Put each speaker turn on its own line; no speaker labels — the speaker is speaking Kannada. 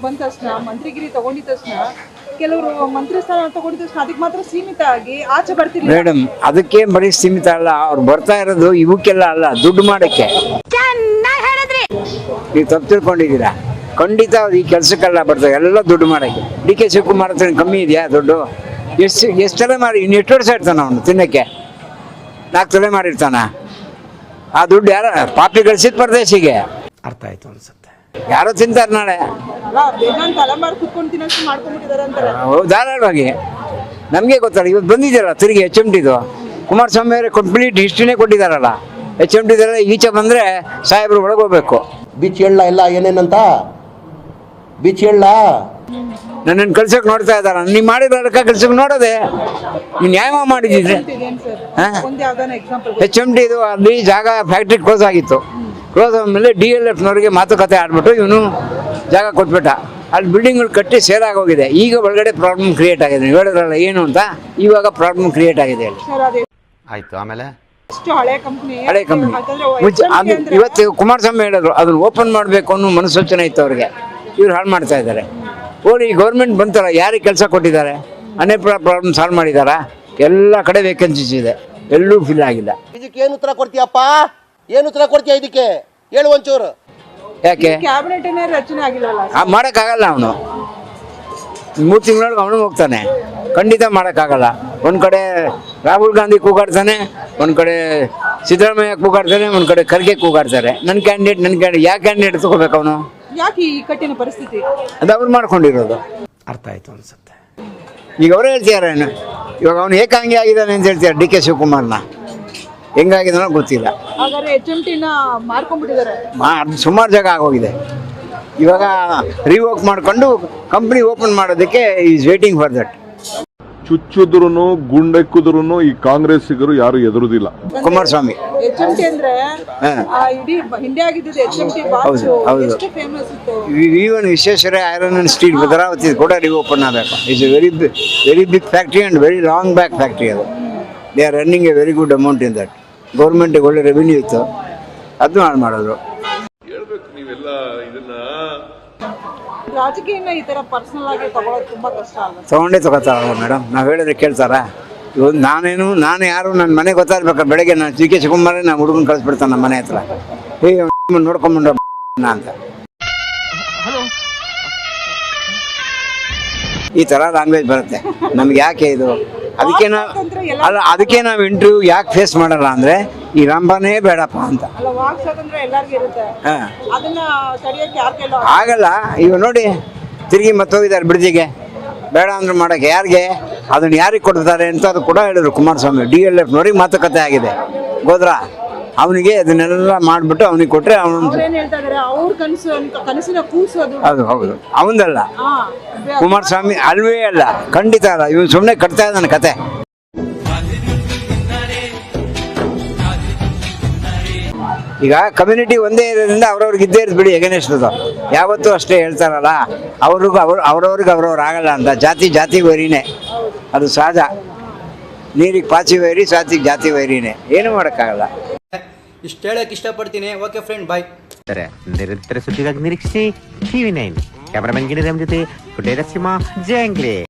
ಬಂದ ತಕ್ಷಣ ಮಂತ್ರಿಗಿರಿ ತಗೊಂಡಿದ ತಕ್ಷಣ ಕೆಲವರು ಮಂತ್ರಿ ಸ್ಥಾನ ತಗೊಂಡಿದ ತಕ್ಷಣ ಅದಕ್ಕೆ ಮಾತ್ರ ಸೀಮಿತ ಆಗಿ ಆಚೆ ಬರ್ತಿರ್ಲಿಲ್ಲ
ಮೇಡಮ್. ಅದಕ್ಕೆ ಬರೀ ಸೀಮಿತ ಅಲ್ಲ, ಅವ್ರು ಬರ್ತಾ ಇರೋದು ಇವಕ್ಕೆಲ್ಲ ಅಲ್ಲ, ದುಡ್ಡು ಮಾಡಕ್ಕೆ. ನೀವು ತಪ್ಪು ತಿಳ್ಕೊಂಡಿದ್ದೀರಾ. ಖಂಡಿತ ಅವ್ರು ಈ ಕೆಲಸಕ್ಕೆಲ್ಲ ಬರ್ತಾರೆ, ಎಲ್ಲ ದುಡ್ಡು ಮಾಡಕ್ಕೆ. ಡಿ ಕೆ ಶಿವಕುಮಾರ್ ಹತ್ರ ಕಮ್ಮಿ ಇದೆಯಾ ದುಡ್ಡು? ಎಷ್ಟು ತಲೆಮಾರಿ, ಇನ್ನು ಎಷ್ಟು ವರ್ಷ ಇರ್ತಾನ ಅವನು ತಿನ್ನಕ್ಕೆ? 4 ತಲೆಮಾರಿರ್ತಾನ. ಆ ದುಡ್ಡು ಯಾರ ಪಾಪಿ ಗಳಿಸಿದ ಪರದೇಶಿಗೆ.
ಅರ್ಥ ಆಯ್ತು ಅನ್ಸುತ್ತೆ.
ಯಾರೋ ತಿಂತಾರೆ ನಾಳೆ.
ತಲೆಮಾರು ಕುತ್ಕೊಂಡು ತಿನ್ನೋಷ್ಟು ಮಾಡ್ಕೊಂಡ್ಬಿಟ್ಟಿದ್ದಾರೆ ಅಂತಾರೆ.
ಧಾರಾಳವಾಗಿ ನಮಗೆ ಗೊತ್ತಲ್ಲ. ಇವತ್ತು ಬಂದಿದ್ದೀರಲ್ಲ ತಿರುಗಿ HMTದು ಕುಮಾರಸ್ವಾಮಿ ಅವರೇ ಕಂಪ್ಲೀಟ್ ಹಿಸ್ಟ್ರಿನೇ ಕೊಟ್ಟಿದ್ದಾರಲ್ಲ. HMT ಈಚೆ ಬಂದರೆ ಸಾಹೇಬರು ಒಳಗೋಗ್ಬೇಕು.
ಬಿಚ್ ಹೇಳ ಎಲ್ಲ ಏನೇನಂತ ಬಿಚ್ ಹೇಳ
ನನ್ನನ್ನು ಕಳ್ಸೋಕೆ ನೋಡ್ತಾ ಇದ್ದಾರ. ನೀವು ಮಾಡಿರೋ ಕಳ್ಸೋಕೆ ನೋಡೋದೆ. ನೀನು ನ್ಯಾಯ ಮಾಡಿದ್ದಿದ್ರೆ HMTದು ಅಲ್ಲಿ ಜಾಗ ಫ್ಯಾಕ್ಟ್ರಿ ಕ್ಲೋಸ್ ಆಗಿತ್ತು. ಕ್ಲೋಸ್ ಆದಮೇಲೆ DLFನವ್ರಿಗೆ ಮಾತುಕತೆ ಆಡ್ಬಿಟ್ಟು ಇವನು ಜಾಗ ಕೊಟ್ಬಿಟ್ಟ. ಅಲ್ಲಿ ಬಿಲ್ಡಿಂಗ್ಗಳು ಕಟ್ಟಿ ಸೇಲ್ ಆಗೋಗಿದೆ. ಈಗ ಒಳಗಡೆ ಪ್ರಾಬ್ಲಮ್ ಕ್ರಿಯೇಟ್ ಆಗಿದೆ. ನೀವು ಹೇಳಿದ್ರಲ್ಲ ಏನು ಅಂತ, ಇವಾಗ ಪ್ರಾಬ್ಲಮ್ ಕ್ರಿಯೇಟ್ ಆಗಿದೆ.
ಆಯ್ತು, ಆಮೇಲೆ
ಹಳೆ ಕಂಪ್ನಿ
ಇವತ್ತು ಕುಮಾರಸ್ವಾಮಿ ಹೇಳಿದ್ರು ಅದನ್ನು ಓಪನ್ ಮಾಡಬೇಕು ಅನ್ನೋ ಮನಸ್ಸೋಚನೆ ಇತ್ತು ಅವ್ರಿಗೆ. ಇವ್ರು ಹಾಳು ಮಾಡ್ತಾ ಇದ್ದಾರೆ. ಓಡಿ ಗೌರ್ಮೆಂಟ್ ಬಂತಲ್ಲ, ಯಾರಿಗೆ ಕೆಲಸ ಕೊಟ್ಟಿದ್ದಾರೆ? ಅನೇಕ ಪ್ರಾಬ್ಲಮ್ ಸಾಲ್ವ್ ಮಾಡಿದಾರಾ? ಎಲ್ಲ ಕಡೆ ವೇಕೆನ್ಸೀಸ್ ಇದೆ, ಎಲ್ಲೂ ಫಿಲ್ ಆಗಿಲ್ಲ.
ಇದಕ್ಕೆ ಏನು ಉತ್ತರ ಕೊಡ್ತೀಯಪ್ಪ? ಏನು ಉತ್ತರ ಕೊಡ್ತೀಯ ಇದಕ್ಕೆ? ಹೇಳು ಒಂಚೂರು.
ಯಾಕೆ
ಕ್ಯಾಬಿನೆಟ್ ರಚನೆ ಆಗಿಲ್ಲಲ್ಲ?
ಮಾಡೋಕ್ಕಾಗಲ್ಲ. ಅವನು 3 ತಿಂಗಳೊಳಗೆ ಅವನು ಹೋಗ್ತಾನೆ. ಖಂಡಿತ ಮಾಡೋಕ್ಕಾಗಲ್ಲ. ಒಂದು ಕಡೆ ರಾಹುಲ್ ಗಾಂಧಿ ಕೂಗಾಡ್ತಾನೆ, ಒಂದು ಕಡೆ ಸಿದ್ದರಾಮಯ್ಯ ಕೂಗಾಡ್ತಾನೆ, ಒಂದು ಕಡೆ ಖರ್ಗೆ ಕೂಗಾಡ್ತಾರೆ. ನನ್ನ ಕ್ಯಾಂಡಿಡೇಟ್ ಯಾವ ಕ್ಯಾಂಡಿಡೇಟ್ ತಗೋಬೇಕು ಅವನು?
ಯಾಕೆ ಈ ಕಠಿಣ ಪರಿಸ್ಥಿತಿ?
ಅದು ಅವ್ರು ಮಾಡ್ಕೊಂಡಿರೋದು.
ಅರ್ಥ ಆಯ್ತು ಅನ್ಸುತ್ತೆ.
ಈಗ ಅವರೇ ಹೇಳ್ತಿದಾರೇನು, ಇವಾಗ ಅವನು ಏಕಾಂಗಿ ಆಗಿದ್ದಾನೆ ಅಂತ ಹೇಳ್ತಾರೆ. ಡಿ ಕೆ ಶಿವಕುಮಾರ್ನ ಹೆಂಗಾಗಿದ್ದಾನೋ ಗೊತ್ತಿಲ್ಲ.
ಹಾಗಾದ್ರೆ HMTನ ಮಾರ್ಕೊಂಡ್ಬಿಟ್ಟಿದ್ದಾರೆ.
ಸುಮಾರು ಜಾಗ ಆಗೋಗಿದೆ. ಇವಾಗ ರಿವೋಕ್ ಮಾಡಿಕೊಂಡು ಕಂಪ್ನಿ ಓಪನ್ ಮಾಡೋದಕ್ಕೆ ಈಸ್ ವೇಟಿಂಗ್ ಫಾರ್ ದಟ್.
ಚುಚ್ಚಿದ್ರು ಗುಂಡೆಕ್ಕಿದ್ರು ಈ ಕಾಂಗ್ರೆಸ್ಸಿಗರು ಯಾರು ಎದುರುದಿಲ್ಲ.
ಕುಮಾರಸ್ವಾಮಿ
HMT ಅಂದ್ರೆ ಇಡೀ ಇಂಡಿಯಾ ಆಗಿದ್ದು HMT ಬಾಕ್ಸ್ ಎಷ್ಟು ಫೇಮಸ್ ಇತ್ತು.
Even Visvesvaraya iron and steel Bhadravati ಕೂಡ ರಿಓಪನ್ ಆಗಬೇಕು. It's a very big factory and very long back factory. ಅದು they are running a very good amount in that. ಗೌರ್ಮೆಂಟಿಗೆ ಒಳ್ಳೆ ರೆವಿನ್ಯೂ ಇತ್ತು, ಅದು ಹಾಳು ಮಾಡಿದ್ರು.
ನೀವೆಲ್ಲ ಇದನ್ನ
ರಾಜಕೀಯನ ಈ ತರ ಪರ್ಸನಲ್ ಆಗಿ ತಗೊಳ್ಳೋದು ತುಂಬಾ ಕಷ್ಟ ಅಲ್ಲ?
ತಗೋತಾರಲ್ಲ ಮೇಡಮ್. ನಾವು ಹೇಳಿದ್ರೆ ಕೇಳ್ತಾರಾ? ಇವತ್ತು ನಾನು ಯಾರು ನನ್ನ ಮನೆ ಗೊತ್ತಾಗ್ಬೇಕಾದ್ರೆ ಬೆಳಗ್ಗೆ ನಾನು ಡಿ ಕೆ ಶಿವಕುಮಾರ್ ನಾನು ಹುಡುಗನ ಕಳಿಸ್ಬಿಡ್ತಾನೆ ನಮ್ಮ ಮನೆ ಹತ್ರ. ನೋಡ್ಕೊಂಬಂಡ ಅಂತ ಈ ಥರ ಲ್ಯಾಂಗ್ವೇಜ್ ಬರುತ್ತೆ ನಮ್ಗೆ. ಯಾಕೆ ಇದು? ಅದಕ್ಕೆ ನಾವು ಇಂಟರ್ವ್ಯೂ ಯಾಕೆ ಫೇಸ್ ಮಾಡಲ್ಲ ಅಂದರೆ ಈ ರಂಭನೇ ಬೇಡಪ್ಪ ಅಂತ. ಆಗಲ್ಲ. ಈಗ ನೋಡಿ ತಿರುಗಿ ಮತ್ತೋಗಿದ್ದಾರೆ ಬ್ರಿಡ್ಜಿಗೆ. ಬೇಡ ಅಂದ್ರೆ ಮಾಡೋಕ್ಕೆ ಯಾರಿಗೆ? ಅದನ್ನು ಯಾರಿಗೆ ಕೊಡ್ತಾರೆ ಅಂತ ಅದು ಕೂಡ ಹೇಳಿದ್ರು ಕುಮಾರಸ್ವಾಮಿ. DLFನವ್ರಿಗೆ ಮಾತುಕತೆ ಆಗಿದೆ. ಗೋದ್ರಾ ಅವನಿಗೆ ಅದನ್ನೆಲ್ಲ ಮಾಡಿಬಿಟ್ಟು ಅವನಿಗೆ ಕೊಟ್ಟರೆ ಅವನು ಅದು ಹೌದು ಅವನದಲ್ಲ. ಕುಮಾರಸ್ವಾಮಿ ಅಲ್ವೇ ಅಲ್ಲ, ಖಂಡಿತ ಅಲ್ಲ. ಇವನು ಸುಮ್ಮನೆ ಕಟ್ತಾ ಇದ್ದಾನೆ ಕತೆ. ಈಗ ಕಮ್ಯುನಿಟಿ ಒಂದೇ ಇರೋದ್ರಿಂದ ಅವ್ರವ್ರಿಗೆ ಇದ್ದೇ ಇರೋದು ಬಿಡಿ. ಎಗನೆಸ್ಟದು ಯಾವತ್ತೂ ಅಷ್ಟೇ ಹೇಳ್ತಾರಲ್ಲ, ಅವ್ರವ್ರಿಗೆ ಆಗಲ್ಲ ಅಂತ. ಜಾತಿ ವೈರಿನೇ, ಅದು ಸಹಜ. ನೀರಿಗೆ ಪಾಚಿ ವೈರಿ, ಸಾತಿಗೆ ಜಾತಿ ವೈರಿನೇ. ಏನು ಮಾಡೋಕ್ಕಾಗಲ್ಲ.
ಇಷ್ಟು ಹೇಳಕ್ಕೆ ಇಷ್ಟಪಡ್ತೀನಿ. ಓಕೆ ಫ್ರೆಂಡ್, ಬಾಯ್.
ನಿರಂತರ ಸುದ್ದಿಗಾಗಿ ನಿರೀಕ್ಷಿಸಿ TV9. ಕ್ಯಾಮರಾಮನ್ ಗಿರಿರಾಮ್ ಜೊತೆ ಪುಟೇರ ಸಿಂಹ ಜಂಗ್ಲಿ.